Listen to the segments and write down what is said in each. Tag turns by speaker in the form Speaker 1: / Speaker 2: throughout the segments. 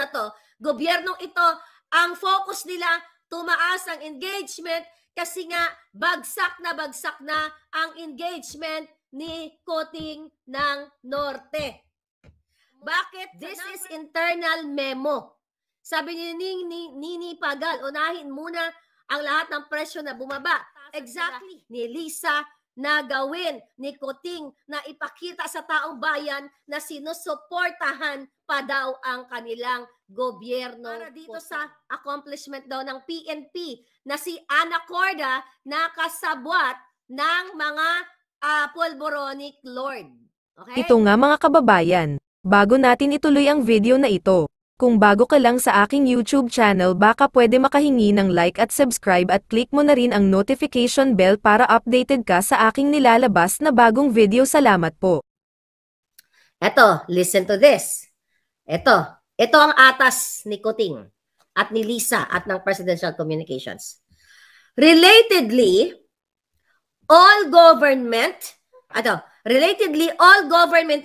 Speaker 1: na to, gobyernong ito, ang focus nila, tumaas ang engagement kasi nga bagsak na ang engagement ni Coting ng Norte. Bakit? This is internal memo. Sabi ni Nini Pagal, unahin muna ang lahat ng presyo na bumaba. Exactly. Ni Lisa na gawin ni Coting na ipakita sa taong bayan na sinusuportahan pa daw ang kanilang gobyerno. Para dito sa accomplishment daw ng PNP na si Ana Corda na kasabwat ng mga Polboronic Lord. Okay?
Speaker 2: Ito nga mga kababayan, bago natin ituloy ang video na ito, kung bago ka lang sa aking YouTube channel baka pwede makahingi ng like at subscribe at click mo na rin ang notification bell para updated ka sa aking nilalabas na bagong video. Salamat po.
Speaker 1: Eto, listen to this. Ito ang atas ni Coting at ni Lisa at ng Presidential Communications. Relatedly, all government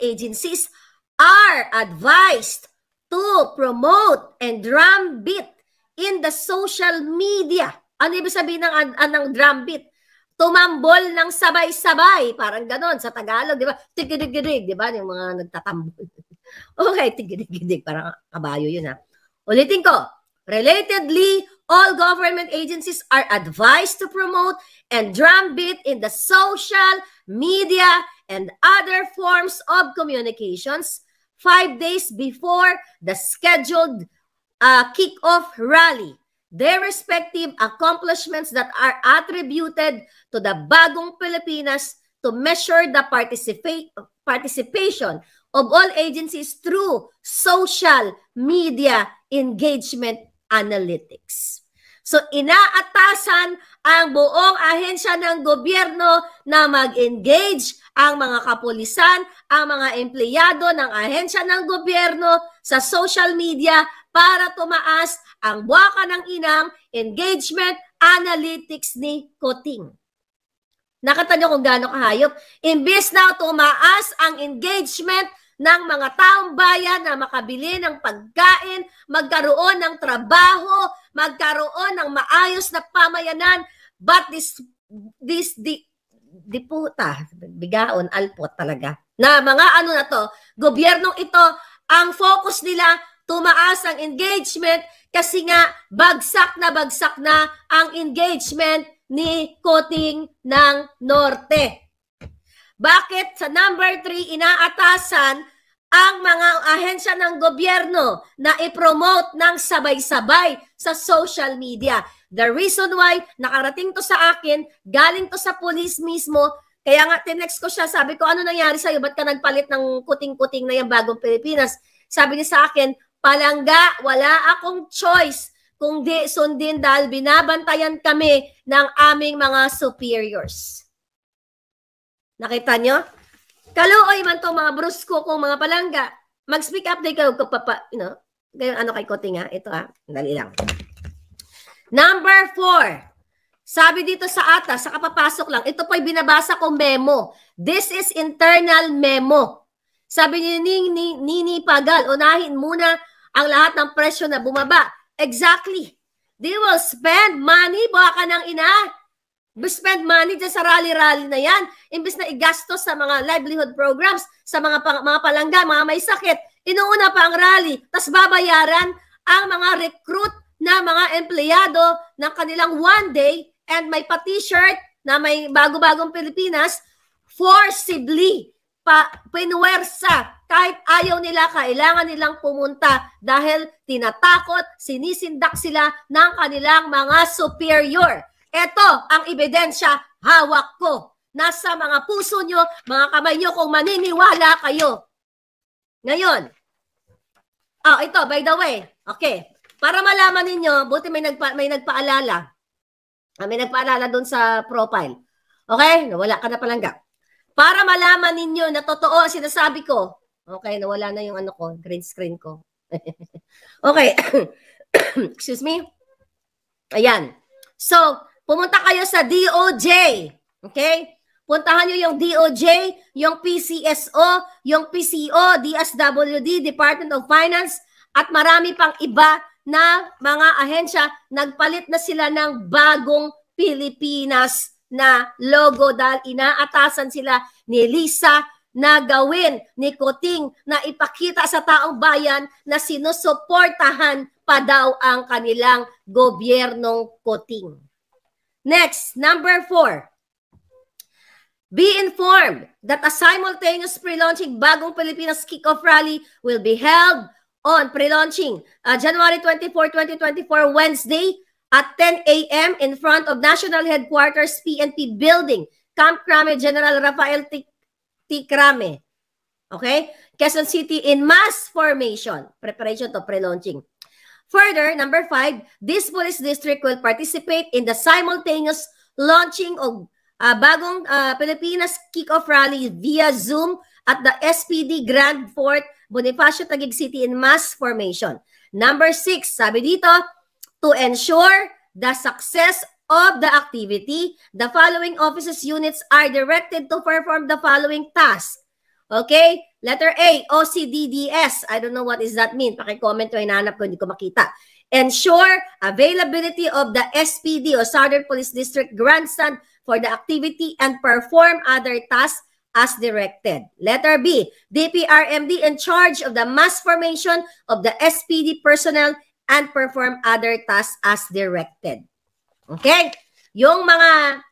Speaker 1: agencies are advised to promote and drumbeat in the social media. Ano ibig sabihin ng drumbeat? Tumambol ng sabay-sabay. Parang ganon sa Tagalog, di ba? Tigidig-gidig, di ba? Yung mga nagtatambol. Okay, tigidig-gidig. Parang kabayo yun, ha? Ulitin ko. Relatedly, all government agencies are advised to promote and drumbeat in the social media and other forms of communications 5 days before the scheduled kick-off rally, their respective accomplishments that are attributed to the Bagong Pilipinas to measure the participation of all agencies through social media engagement analytics. So, inaatasan ang buong ahensya ng gobyerno na mag-engage ang mga kapulisan, ang mga empleyado ng ahensya ng gobyerno sa social media para tumaas ang buwaka ng inang engagement analytics ni Coting. Nakita nyo kung gaano kahayop? Imbis na tumaas ang engagement ng mga taong bayan na makabili ng pagkain, magkaroon ng trabaho, magkaroon ng maayos na pamayanan, but di puta, bigaon, alpot talaga. Na mga ano na to, gobyernong ito, ang focus nila, tumaas ang engagement kasi nga bagsak na ang engagement ni Coting ng Norte. Bakit sa number 3 inaatasan ang mga ahensya ng gobyerno na i-promote ng sabay-sabay sa social media? The reason why nakarating to sa akin, galing to sa police mismo, kaya nga tinext ko siya, sabi ko, ano nangyari sa'yo? Ba't ka nagpalit ng kuting-kuting na yung Bagong Pilipinas? Sabi niya sa akin, palangga, wala akong choice kung di sundin dahil binabantayan kami ng aming mga superiors. Nakita nyo? Kaluoy man itong mga brusko kong mga palangga. Mag-speak up day kayo, ano kay Coting, ha? Ito, ha? Dali lang. Number 4. Sabi dito sa atas, sa kapapasok lang, ito po'y binabasa kong memo. This is internal memo. Sabi ni Nini Pagal, unahin muna ang lahat ng presyo na bumaba. Exactly. They will spend money, baka ng ina. Spend money dyan sa rally-rally na yan. Imbis na igastos sa mga livelihood programs, sa mga palangga, mga may sakit. Inuuna pa ang rally. Tas babayaran ang mga recruit na mga empleyado ng kanilang one day and may pa-t-shirt na may bago-bagong Pilipinas, forcibly pinuwersa. Kahit ayaw nila, kailangan nilang pumunta dahil tinatakot, sinisindak sila ng kanilang mga superior. Ito ang ebidensya, hawak ko. Nasa mga puso nyo, mga kamay nyo kung maniniwala kayo. Ngayon, ito, by the way, okay, para malaman ninyo, buti may nagpaalala. May nagpaalala doon sa profile. Okay, nawala ka na palangga. Para malaman ninyo na totoo ang sinasabi ko. Okay, nawala na yung ano ko, green screen ko. Okay, excuse me. Ayan. So, pumunta kayo sa DOJ. Okay? Puntahan nyo yung DOJ, yung PCSO, yung PCO, DSWD, Department of Finance, at marami pang iba na mga ahensya, nagpalit na sila ng bagong Pilipinas na logo dahil inaatasan sila ni Lisa na gawin ni Kuting na ipakita sa taong bayan na sinusuportahan pa daw ang kanilang gobyernong Kuting. Next, number 4. Be informed that a simultaneous pre-launching Bagong Pilipinas Kickoff Rally will be held on pre-launching January 24, 2024, Wednesday at 10 a.m. in front of National Headquarters PNP Building, Camp Crame, General Rafael T. Crame. Okay? Quezon City in mass formation. Preparation to pre-launching. Further, number 5, this police district will participate in the simultaneous launching of Bagong Pilipinas Kickoff Rally via Zoom at the SPD Grand Fort, Bonifacio, Taguig City in mass formation. Number 6, sabi dito, to ensure the success of the activity, the following offices units are directed to perform the following tasks. Okay? Letter A, OCDDS. I don't know what does that mean. Paki-comment ko, hinahanap ko, hindi ko makita. Ensure availability of the SPD o Southern Police District grandstand for the activity and perform other tasks as directed. Letter B, DPRMD in charge of the mass formation of the SPD personnel and perform other tasks as directed. Okay? Yung mga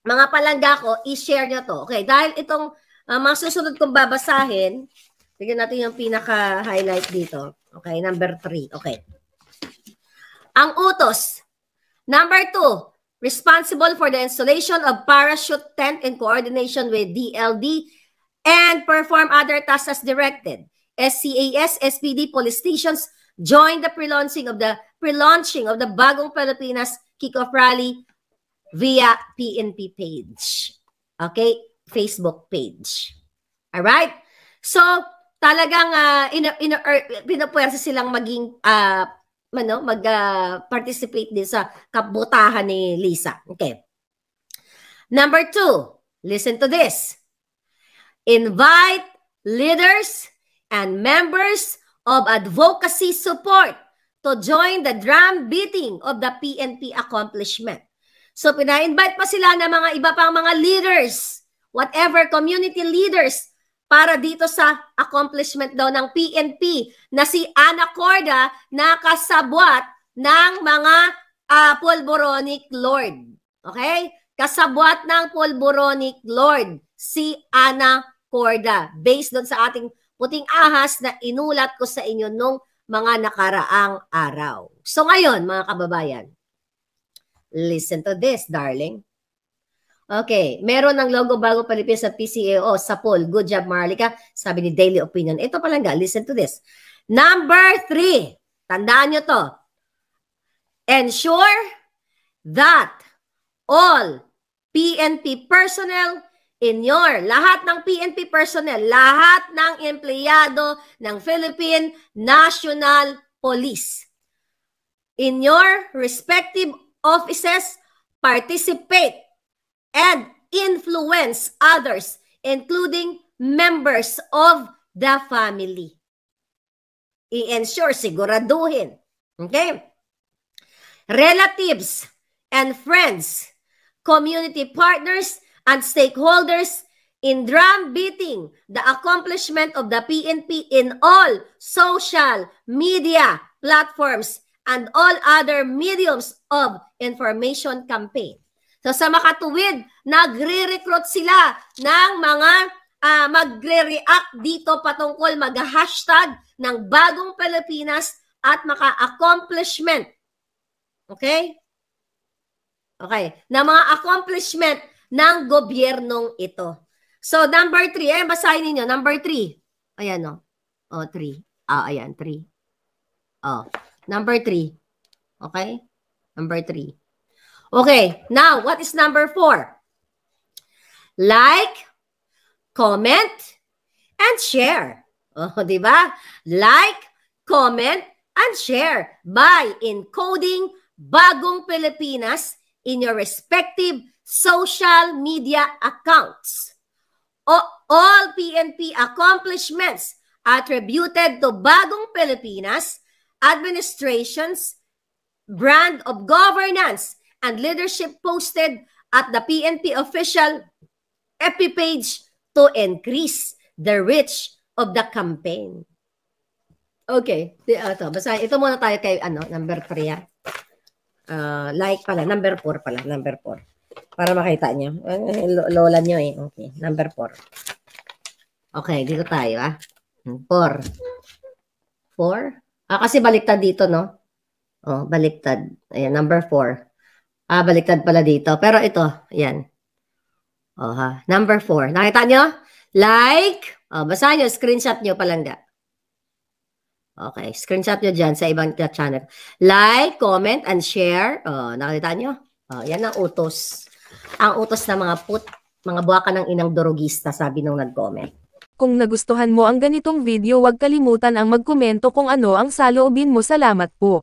Speaker 1: palangga ko, i-share nyo to. Okay, dahil itong mga susunod kong babasahin, tignan natin yung pinaka-highlight dito. Okay, number 3. Okay. Ang utos. Number 2, responsible for the installation of parachute tent in coordination with DLD and perform other tasks as directed. SCAS, SPD police stations join the pre-launching of the Bagong Pilipinas Kickoff Rally via PNP page. Okay? Facebook page. Alright? So, talagang pinapwersa silang maging mag-participate din sa kabutahan ni Lisa. Okay. Number 2, listen to this. Invite leaders and members of advocacy support to join the drum beating of the PNP accomplishment. So, pina-invite pa sila ng mga iba pang mga leaders, whatever, community leaders, para dito sa accomplishment daw ng PNP na si Ana Corda na kasabwat ng mga Pulboronic Lord. Okay? Kasabwat ng Pulboronic Lord, si Ana Corda. Based doon sa ating puting ahas na inulat ko sa inyo nung mga nakaraang araw. So ngayon, mga kababayan, listen to this, darling. Okay, meron ng logo Bagong Pilipinas sa PCAO sa poll. Good job, Marlica. Sabi ni Daily Opinion. Ito palangga, listen to this. Number 3, tandaan nyo to. Ensure that all PNP personnel lahat ng PNP personnel, lahat ng empleyado ng Philippine National Police, in your respective offices, participate and influence others, including members of the family. I-ensure, siguraduhin. Okay? Relatives and friends, community partners, and stakeholders in drum beating the accomplishment of the PNP in all social media platforms and all other mediums of information campaign. So sa makatuwid, nagre-recruit sila ng mga magre-react dito patungkol mag-hashtag ng Bagong Pilipinas at maka-accomplishment. Okay? Okay. Na mga accomplishment ng gobyernong ito. So number 3, basahin niyo number 3. Ayan o. Oh, 3. Ayan, 3. Oh, number 3. Okay? Number 3. Okay, now, what is number 4? Like, comment, and share. Oh, di ba? Like, comment, and share by encoding Bagong Pilipinas in your respective social media accounts. All PNP accomplishments attributed to Bagong Pilipinas administration's brand of governance and leadership posted at the PNP official FB page to increase the reach of the campaign. Okay, basahin. Ito muna tayo kay number 3. Like pala, number 4 pala, number 4. Para makita nyo. Lola nyo eh. Okay, number 4. Okay, dito tayo 4. 4? Kasi baliktad dito, no? Baliktad. Ayan, number 4. Baliktad pala dito. Pero ito, ayan. Number 4. Nakita nyo? Like. Basahin nyo, screenshot nyo palangga. Okay, screenshot nyo dyan sa ibang channel. Like, comment, and share. Nakita nyo? Yan ang utos. Ang utos ng mga buwaka ng inang durugista, sabi nung nag-comment.
Speaker 2: Kung nagustuhan mo ang ganitong video, huwag kalimutan ang magkomento kung ano ang saloobin mo. Salamat po.